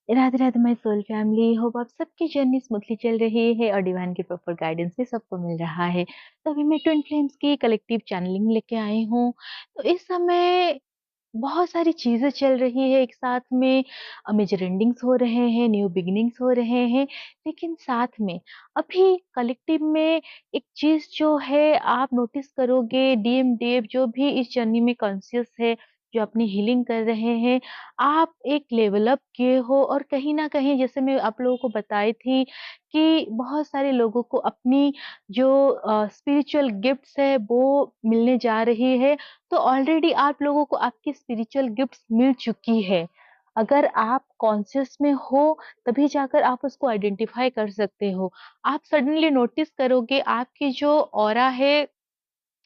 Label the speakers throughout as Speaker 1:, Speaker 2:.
Speaker 1: Radhe Radhe my soul family. Hope आप सबकी journey smoothly चल रही है और डिवाइन की प्रॉपर गाइडेंस भी सबको मिल रहा है। तो अभी मैं ट्विन फ्लेम्स की कलेक्टिव चैनलिंग लेके आई हूँ। तो इस समय बहुत सारी चीजें चल रही है एक साथ में। मेजर एंडिंग्स हो रहे हैं, न्यू बिगिनिंग्स हो रहे हैं, लेकिन साथ में अभी कलेक्टिव में एक चीज जो है आप नोटिस करोगे, डीएम डेव जो भी इस जर्नी में कॉन्शियस है, जो अपनी हीलिंग कर रहे हैं, आप एक लेवल अप किए हो। और कहीं ना कहीं जैसे मैं आप लोगों को बताई थी कि बहुत सारे लोगों को अपनी जो स्पिरिचुअल गिफ्ट्स है वो मिलने जा रही है। तो ऑलरेडी आप लोगों को आपकी स्पिरिचुअल गिफ्ट्स मिल चुकी है। अगर आप कॉन्शियस में हो तभी जाकर आप उसको आइडेंटिफाई कर सकते हो। आप सडनली नोटिस करोगे आपकी जो ऑरा है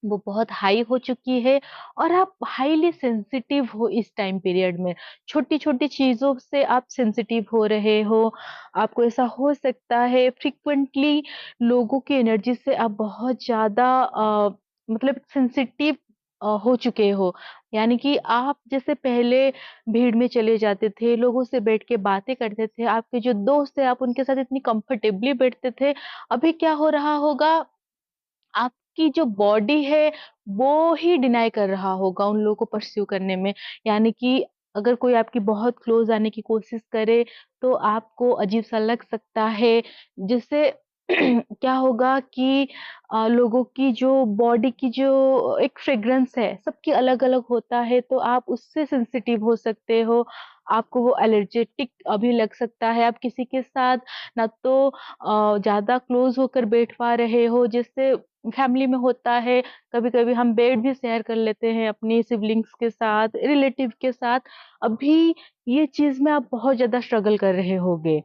Speaker 1: वो बहुत हाई हो चुकी है और आप हाईली सेंसिटिव हो इस टाइम पीरियड में। छोटी-छोटी चीज़ों से आप सेंसिटिव हो रहे हो। आपको ऐसा हो सकता है फ्रीक्वेंटली लोगों की एनर्जी से आप बहुत ज़्यादा मतलब सेंसिटिव हो चुके हो। यानी कि आप जैसे पहले भीड़ में चले जाते थे, लोगों से बैठ के बातें करते थे, आपके जो दोस्त थे आप उनके साथ इतनी कंफर्टेबली बैठते थे। अभी क्या हो रहा होगा, आपकी जो बॉडी है वो ही डिनाई कर रहा होगा उन लोगों को परस्यू करने में। यानी कि अगर कोई आपकी बहुत क्लोज आने की कोशिश करे तो आपको अजीब सा लग सकता है। जिससे क्या होगा कि लोगों की जो बॉडी की जो एक फ्रेग्रेंस है सबकी अलग अलग होता है, तो आप उससे सेंसिटिव हो सकते हो। आपको वो एलर्जेटिक अभी लग सकता है। आप किसी के साथ ना तो ज्यादा क्लोज होकर बैठ पा रहे हो, जिससे फैमिली में होता है कभी-कभी हम बेड भी शेयर कर लेते हैं अपनी सिबलिंग्स के साथ, रिलेटिव के साथ। अभी ये चीज़ में आप बहुत ज़्यादा स्ट्रगल कर रहे होगे।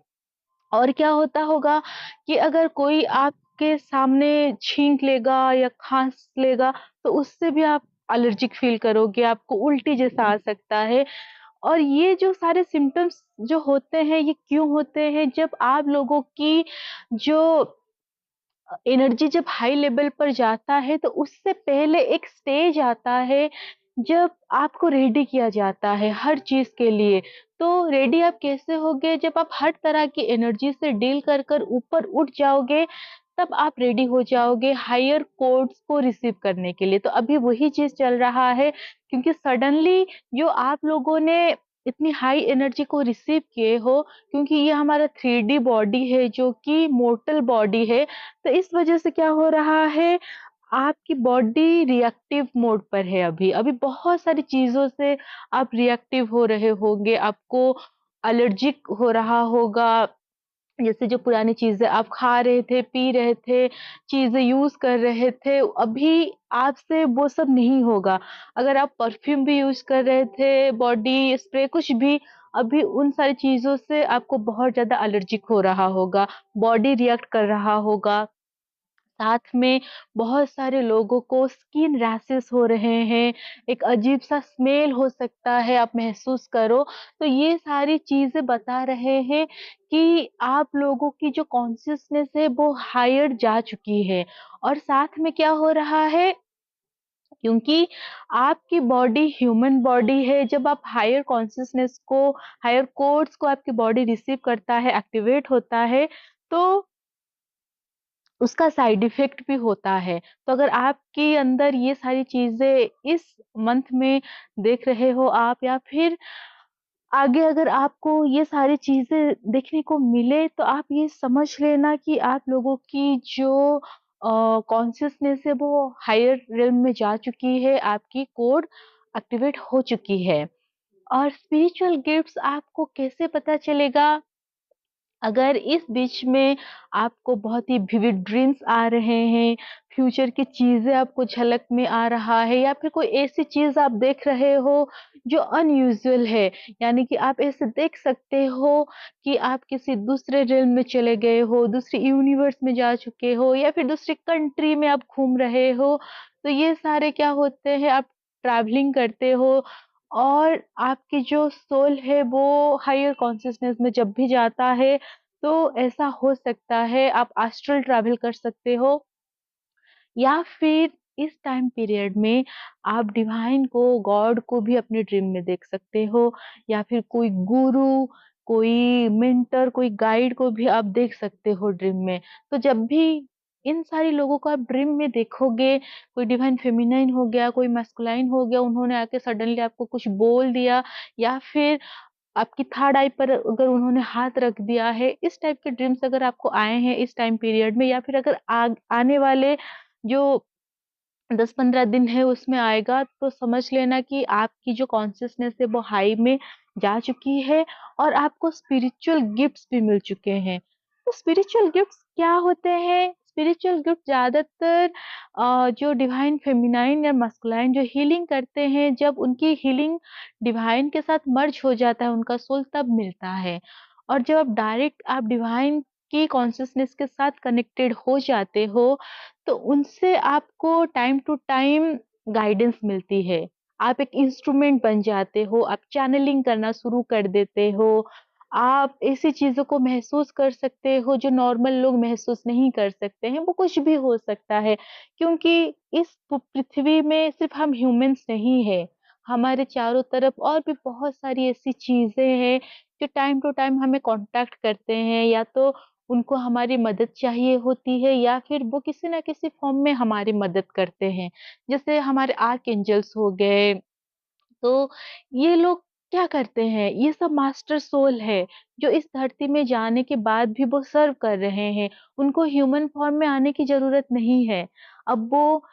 Speaker 1: और क्या होता होगा कि अगर कोई आपके सामने छींक लेगा या खाँस लेगा, तो उससे भी आप एलर्जिक फ़ील करोगे, आपको उल्टी जैसा आ सकता है। और ये जो सारे सिम्पटम्स जो होते हैं, ये क्यों होते हैं? जब आप लोगों की जो एनर्जी जब हाई लेवल पर जाता है तो उससे पहले एक स्टेज आता है जब आपको रेडी किया जाता है हर चीज के लिए। तो रेडी आप कैसे होगे? जब आप हर तरह की एनर्जी से डील कर कर ऊपर उठ जाओगे, तब आप रेडी हो जाओगे हायर कोड्स को रिसीव करने के लिए। तो अभी वही चीज चल रहा है, क्योंकि सडनली जो आप लोगों ने इतनी हाई एनर्जी को रिसीव किए हो, क्योंकि ये हमारा 3D बॉडी है जो कि मोर्टल बॉडी है। तो इस वजह से क्या हो रहा है, आपकी बॉडी रिएक्टिव मोड पर है अभी। अभी बहुत सारी चीज़ों से आप रिएक्टिव हो रहे होंगे, आपको एलर्जिक हो रहा होगा। जैसे जो पुरानी चीज़ें आप खा रहे थे, पी रहे थे, चीज़ें यूज़ कर रहे थे, अभी आपसे वो सब नहीं होगा। अगर आप परफ्यूम भी यूज़ कर रहे थे, बॉडी स्प्रे कुछ भी, अभी उन सारी चीज़ों से आपको बहुत ज़्यादा एलर्जिक हो रहा होगा, बॉडी रिएक्ट कर रहा होगा। साथ में बहुत सारे लोगों को स्किन रैशेस हो रहे हैं, एक अजीब-सा स्मेल हो सकता है, आप महसूस करो। तो ये सारी चीज़ें बता रहे हैं कि आप लोगों की जो कॉन्शियसनेस है वो हायर जा चुकी है। और साथ में क्या हो रहा है, क्योंकि आपकी बॉडी ह्यूमन बॉडी है, जब आप हायर कॉन्शियसनेस को, हायर कोड्स को आपकी बॉडी रिसीव करता है, एक्टिवेट होता है, तो उसका साइड इफ़ेक्ट भी होता है। तो अगर आपके अंदर ये सारी चीज़ें इस मंथ में देख रहे हो आप, या फिर आगे अगर आपको ये सारी चीज़ें देखने को मिले, तो आप ये समझ लेना कि आप लोगों की जो कॉन्शियसनेस है वो हायर रिल्म में जा चुकी है, आपकी कोड एक्टिवेट हो चुकी है। और स्पिरिचुअल गिफ्ट्स आपको कैसे पता चलेगा? अगर इस बीच में आपको बहुत ही विविड ड्रीम्स आ रहे हैं, फ्यूचर की चीज़ें आपको झलक में आ रहा है, या फिर कोई ऐसी चीज़ आप देख रहे हो जो अनयूजुअल है, यानी कि आप ऐसे देख सकते हो कि आप किसी दूसरे रिल्म में चले गए हो, दूसरे यूनिवर्स में जा चुके हो, या फिर दूसरी कंट्री में आप घूम रहे हो। तो ये सारे क्या होते हैं, आप ट्रैवलिंग करते हो। और आपकी जो सोल है वो हायर कॉन्शियसनेस में जब भी जाता है, तो ऐसा हो सकता है आप एस्ट्रल ट्रैवल कर सकते हो, या फिर इस टाइम पीरियड में आप डिवाइन को, गॉड को भी अपने ड्रीम में देख सकते हो, या फिर कोई गुरु, कोई मेंटर, कोई गाइड को भी आप देख सकते हो ड्रीम में। तो जब भी इन सारे लोगों को आप ड्रीम में देखोगे, कोई डिवाइन फेमिनाइन हो गया, कोई मैस्कुलाइन हो गया, उन्होंने आके सडनली आपको कुछ बोल दिया या फिर आपकी थर्ड आई पर अगर उन्होंने हाथ रख दिया है, इस टाइप के ड्रीम्स अगर आपको आए हैं इस टाइम पीरियड में या फिर अगर आने वाले जो 10-15 दिन है उसमें आएगा, तो समझ लेना कि आपकी जो कॉन्शसनेस है वो हाई में जा चुकी है और आपको स्पिरिचुअल गिफ्ट्स भी मिल चुके हैं। तो स्पिरिचुअल गिफ्ट्स क्या होते हैं? स्पिरिचुअल गिफ्ट ज़्यादातर जो डिवाइन फेमिनाइन या मस्कुलाइन जो हीलिंग करते हैं, जब उनकी हीलिंग डिवाइन के साथ मर्ज हो जाता है, उनका सोल तब मिलता है। और जब डायरेक्ट आप डिवाइन की कॉन्शसनेस के साथ कनेक्टेड हो जाते हो, तो उनसे आपको टाइम टू टाइम गाइडेंस मिलती है। आप एक इंस्ट्रूमेंट बन जाते हो, आप चैनलिंग करना शुरू कर देते हो। आप ऐसी चीज़ों को महसूस कर सकते हो जो नॉर्मल लोग महसूस नहीं कर सकते हैं, वो कुछ भी हो सकता है। क्योंकि इस पृथ्वी में सिर्फ़ हम ह्यूमन्स नहीं हैं, हमारे चारों तरफ और भी बहुत सारी ऐसी चीज़ें हैं जो टाइम टू टाइम हमें कॉन्टैक्ट करते हैं, या तो उनको हमारी मदद चाहिए होती है या फिर वो किसी न किसी फ़ॉर्म में हमारी मदद करते हैं। जैसे हमारे आर्कएंजल्स हो गए, तो ये लोग क्या करते हैं, ये सब मास्टर सोल है, जो इस धरती में जाने के बाद भी वो सर्व कर रहे हैं। उनको ह्यूमन फ़ॉर्म में आने की ज़रूरत नहीं है। अब वो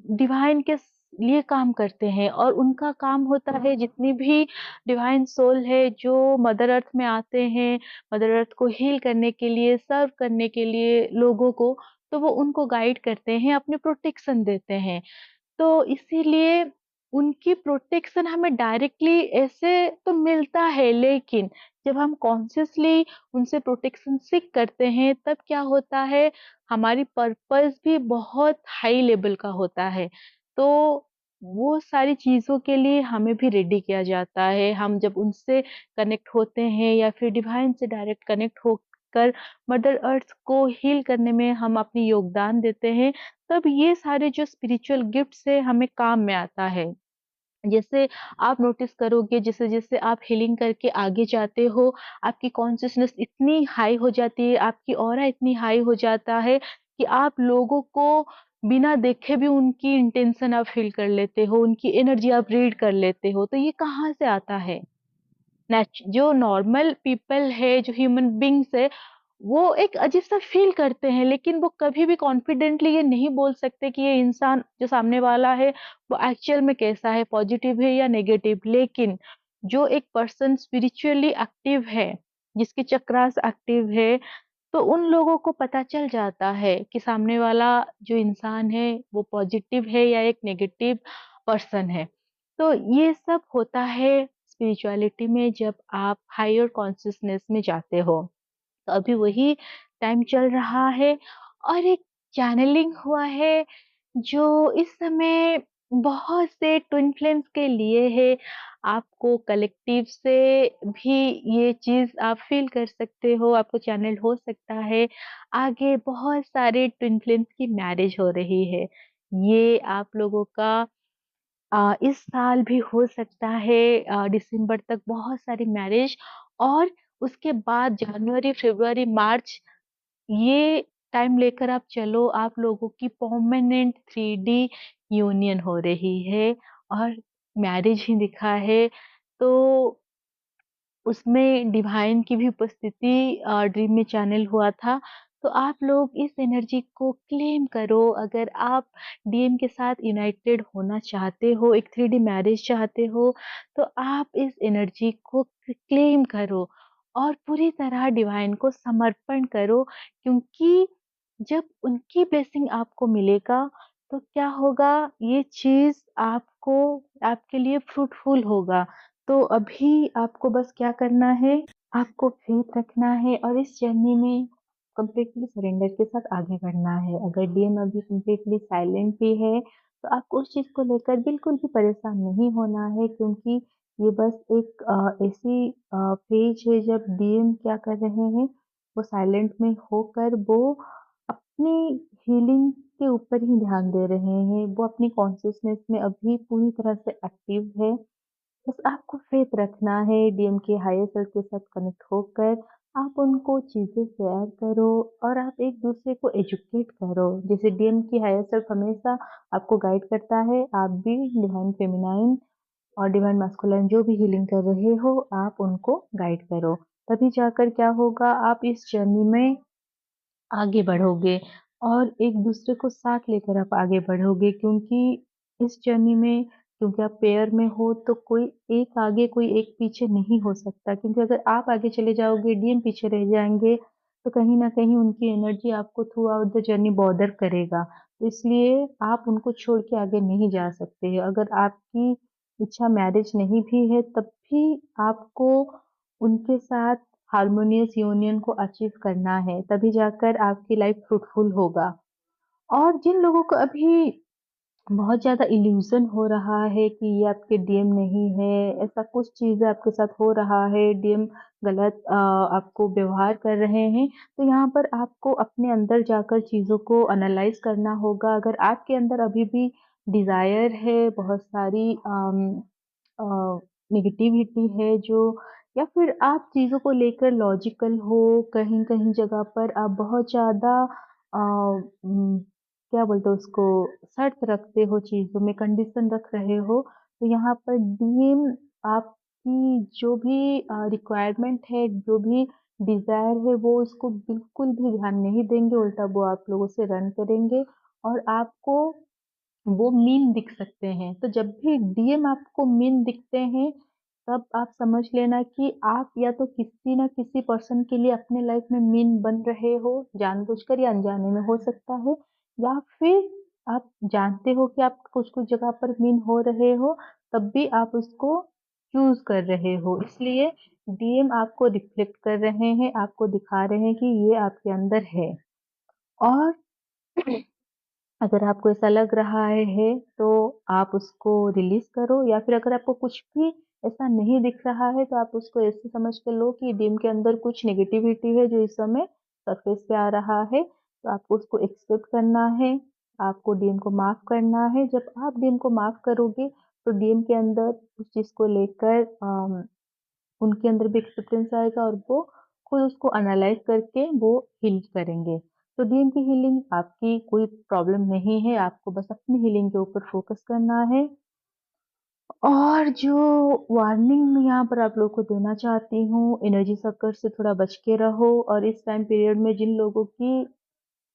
Speaker 1: डिवाइन के लिए काम करते हैं और उनका काम होता है जितनी भी डिवाइन सोल है जो मदर अर्थ में आते हैं, मदर अर्थ को हील करने के लिए, सर्व करने के लिए लोगों को, तो वो उनको गाइड करते हैं, अपनी प्रोटेक्शन देते हैं। तो इसीलिए उनकी प्रोटेक्शन हमें डायरेक्टली ऐसे तो मिलता है, लेकिन जब हम कॉन्शियसली उनसे प्रोटेक्शन सीक करते हैं, तब क्या होता है, हमारी पर्पस भी बहुत हाई लेवल का होता है। तो वो सारी चीज़ों के लिए हमें भी रेडी किया जाता है। हम जब उनसे कनेक्ट होते हैं या फिर डिवाइन से डायरेक्ट कनेक्ट होकर मदर अर्थ को हील करने में हम अपनी योगदान देते हैं, तब ये सारे जो स्पिरिचुअल गिफ्ट्स है हमें काम में आता है। जैसे आप नोटिस करोगे जैसे-जैसे आप हीलिंग करके आगे जाते हो, आपकी कॉन्शसनेस इतनी हाई हो जाती है, आपकी ऑरा इतनी हाई हो जाता है कि आप लोगों को बिना देखे भी उनकी इंटेंशन आप फ़ील कर लेते हो, उनकी एनर्जी आप रीड कर लेते हो। तो ये कहाँ से आता है? जो नॉर्मल पीपल है, जो ह्यूमन बीइंग्स है, वो एक अजीब-सा फ़ील करते हैं, लेकिन वो कभी भी कॉन्फिडेंटली ये नहीं बोल सकते कि ये इंसान जो सामने वाला है, वो एक्चुअल में कैसा है, पॉज़िटिव है या नेगेटिव। लेकिन जो एक पर्सन स्पिरिचुअली एक्टिव है, जिसके चक्रास एक्टिव है, तो उन लोगों को पता चल जाता है कि सामने वाला जो इंसान है, वो पॉज़िटिव है या एक नेगेटिव पर्सन है। तो ये सब होता है स्पिरिचुअलिटी में जब आप हायर कॉन्शसनेस में जाते हो। तो अभी वही टाइम चल रहा है और एक चैनलिंग हुआ है जो इस समय बहुत से ट्विन फ्लेम्स के लिए है। आपको कलेक्टिव से भी ये चीज़ आप फ़ील कर सकते हो, आपको चैनल हो सकता है। आगे बहुत सारे ट्विन फ्लेम्स की मैरिज हो रही है। ये आप लोगों का इस साल भी हो सकता है, दिसंबर तक बहुत सारी मैरिज और उसके बाद जनवरी, फरवरी, मार्च ये टाइम लेकर आप चलो, आप लोगों की परमानेंट 3D यूनियन हो रही है और मैरिज ही लिखा है। तो उसमें डिवाइन की भी उपस्थिति ड्रीम में चैनल हुआ था। तो आप लोग इस एनर्जी को क्लेम करो, अगर आप डीएम के साथ यूनाइटेड होना चाहते हो, एक 3D मैरिज चाहते हो, तो आप इस एनर्जी को क्लेम करो और पूरी तरह डिवाइन को समर्पण करो, क्योंकि जब उनकी ब्लेसिंग आपको मिलेगा, तो क्या होगा, ये चीज़ आपको आपके लिए फ्रूटफुल होगा। तो अभी आपको बस क्या करना है, आपको फेथ रखना है और इस जर्नी में कंप्लीटली सरेंडर के साथ आगे बढ़ना है। अगर डीएम अभी कंप्लीटली साइलेंट भी है, तो आपको उस चीज़ को लेकर बिल्कुल भी परेशान नहीं होना है, क्योंकि ये बस एक ऐसी फेज है जब डीएम क्या कर रहे हैं, वो साइलेंट में होकर वो अपनी हीलिंग के ऊपर ही ध्यान दे रहे हैं। वो अपनी कॉन्शसनेस में अभी पूरी तरह से एक्टिव है। बस आपको फ़ेथ रखना है डीएम के हायर सेल्फ के साथ कनेक्ट होकर आप उनको चीज़ें शेयर करो और आप एक-दूसरे को एजुकेट करो। जैसे डीएम की हायर सेल्फ हमेशा आपको गाइड करता है, आप भी डिवाइन फेमिनाइन और डिवाइन मास्कुलाइन जो भी हीलिंग कर रहे हो, आप उनको गाइड करो। तभी जाकर क्या होगा, आप इस जर्नी में आगे बढ़ोगे और एक-दूसरे को साथ लेकर आप आगे बढ़ोगे क्योंकि इस जर्नी में क्योंकि आप पेयर में हो तो कोई एक आगे कोई एक पीछे नहीं हो सकता क्योंकि अगर आप आगे चले जाओगे, डीएम पीछे रह जाएँगे, तो कहीं न कहीं उनकी एनर्जी आपको through out the journey bother करेगा। तो इसलिए आप उनको छोड़ के आगे नहीं जा सकते। अगर आपकी इच्छा मैरिज नहीं भी है, तब भी आपको उनके साथ हार्मोनियस यूनियन को अचीव करना है, तभी जाकर आपकी लाइफ फ्रूटफुल होगा। और जिन लोगों को अभी बहुत ज़्यादा इल्यूज़न हो रहा है कि ये आपके डीएम नहीं है, ऐसा कुछ चीज़ें आपके साथ हो रहा है, डीएम गलत आपको व्यवहार कर रहे हैं, तो यहाँ पर आपको अपने अंदर जाकर चीज़ों को एनालाइज़ करना होगा। अगर आपके अंदर अभी भी डिज़ायर है, बहुत सारी नेगेटिविटी है जो या फिर आप चीज़ों को लेकर लॉजिकल हो, कहीं-कहीं जगह पर आप बहुत ज़्यादा अ, उम, क्या बोलते हैं उसको शर्त रखते हो चीज़ों में, कंडीशन रख रहे हो, तो यहाँ पर डीएम आपकी जो भी रिक्वायरमेंट है, जो भी डिज़ायर है, वो उसको बिल्कुल भी ध्यान नहीं देंगे, उल्टा वो आप लोगों से रन करेंगे और आपको वो मीन दिख सकते हैं। तो जब भी डीएम आपको मीन दिखते हैं, तब आप समझ लेना कि आप या तो किसी न किसी पर्सन के लिए अपने लाइफ में मीन बन रहे हो, जानबूझकर या अनजाने में हो सकता है या फिर आप जानते हो कि आप कुछ-कुछ जगह पर मीन हो रहे हो, तब भी आप उसको चूज़ कर रहे हो। इसलिए डीएम आपको रिफ्लेक्ट कर रहे हैं, आपको दिखा रहे हैं कि ये आपके अंदर है। और अगर आपको ऐसा लग रहा है तो आप उसको रिलीज़ करो या फिर अगर आपको कुछ भी ऐसा नहीं दिख रहा है तो आप उसको ऐसे समझ के लो कि डीएम के अंदर कुछ नेगेटिविटी है जो इस समय सरफ़ेस पे आ रहा है, तो आपको उसको एक्सेप्ट करना है, आपको डीएम को माफ़ करना है। जब आप डीएम को माफ़ करोगे तो डीएम के अंदर उस चीज़ को लेकर उनके अंदर भी एक्सेप्टेंस आएगा और वो खुद उसको एनालाइज़ करके वो हील करेंगे। तो डीएम की हीलिंग आपकी कोई प्रॉब्लम नहीं है, आपको बस अपनी हीलिंग के ऊपर फ़ोकस करना है। और जो वार्निंग मैं यहाँ पर आप लोगों को देना चाहती हूँ, एनर्जी सर्कल से थोड़ा बच के रहो और इस टाइम पीरियड में जिन लोगों की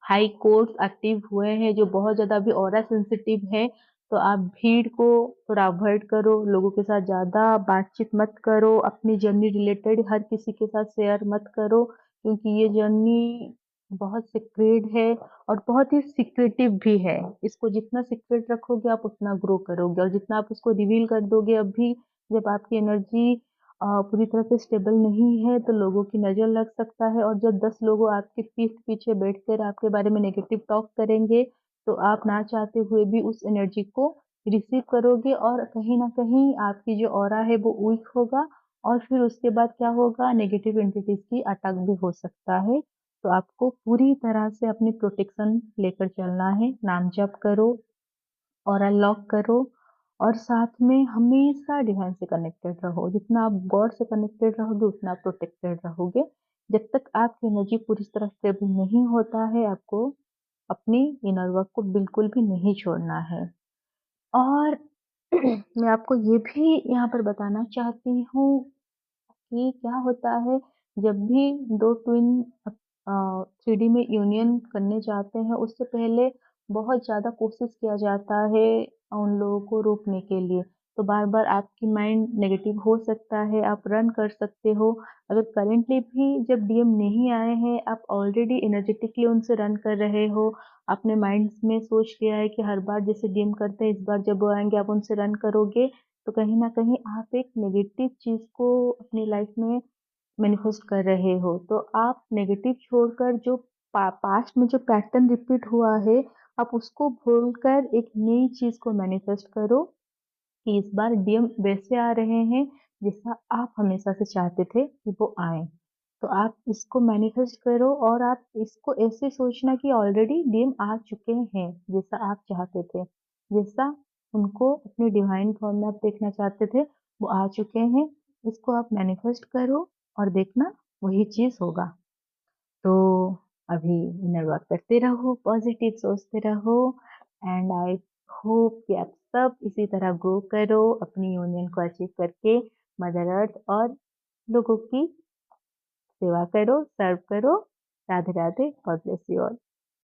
Speaker 1: हाई कोर्ट्स एक्टिव हुए हैं, जो बहुत ज़्यादा अभी ऑरा सेंसिटिव है, तो आप भीड़ को थोड़ा अवॉइड करो, लोगों के साथ ज़्यादा बातचीत मत करो, अपनी जर्नी रिलेटेड हर किसी के साथ शेयर मत करो, क्योंकि ये जर्नी बहुत सीक्रेट है और बहुत ही सीक्रेटिव भी है। इसको जितना सीक्रेट रखोगे, आप उतना ग्रो करोगे और जितना आप उसको रिवील कर दोगे अभी, जब आपकी एनर्जी पूरी तरह से स्टेबल नहीं है, तो लोगों की नज़र लग सकता है और जब 10 लोग आपके पीठ पीछे बैठकर आपके बारे में नेगेटिव टॉक करेंगे, तो आप ना चाहते हुए भी उस एनर्जी को रिसीव करोगे और कहीं न कहीं आपकी जो ऑरा है वो वीक होगा और फिर उसके बाद क्या होगा नेगेटिव एंटिटीज़ की अटैक भी हो सकता है। तो आपको पूरी तरह से अपनी प्रोटेक्शन लेकर चलना है, नाम जप करो, ऑरा लॉक करो और साथ में हमेशा डिवाइन से कनेक्टेड रहो। जितना आप गॉड से कनेक्टेड रहोगे, उतना आप प्रोटेक्टेड रहोगे। जब तक आपकी एनर्जी पूरी तरह स्टेबल नहीं होता है, आपको अपनी इनर वर्क को बिल्कुल भी नहीं छोड़ना है। और मैं आपको ये भी यहाँ पर बताना चाहती हूँ कि क्या होता है जब भी 2 ट्विन 3D में यूनियन करने जाते हैं उससे पहले बहुत ज़्यादा कोशिश किया जाता है उन लोगों को रोकने के लिए। तो बार-बार आपकी माइंड नेगेटिव हो सकता है, आप रन कर सकते हो। अगर करेंटली भी जब डीएम नहीं आए हैं, आप ऑलरेडी एनर्जेटिकली उनसे रन कर रहे हो। आपने माइंड में सोच लिया है कि हर बार जैसे डीएम करते हैं, इस बार जब वो आएँगे आप उनसे रन करोगे तो कहीं न कहीं आप एक नेगेटिव चीज़ को अपनी लाइफ में मैनिफेस्ट कर रहे हो। तो आप नेगेटिव छोड़कर जो पास्ट में जो पैटर्न रिपीट हुआ है, आप उसको भूलकर एक नई चीज़ को मैनिफेस्ट करो कि इस बार डीएम वैसे आ रहे हैं, जैसा आप हमेशा से चाहते थे कि वो आएँ। तो आप इसको मैनिफेस्ट करो और आप इसको ऐसे सोचना कि ऑलरेडी डीएम आ चुके हैं, जैसा आप चाहते थे। जैसा उनको अपने डिवाइन फॉर्म में आप देखना चाहते थे, वो आ चुके हैं, इसको आप मैनिफेस्ट करो और देखना वही चीज़ होगा। तो अभी इनर वर्क करते रहो, पॉजिटिव सोचते रहो एंड आई होप कि आप सब इसी तरह ग्रो करो, अपनी यूनियन को अचीव करके मदर अर्थ और लोगों की सेवा करो, सर्व करो। Radhe Radhe, God bless you all.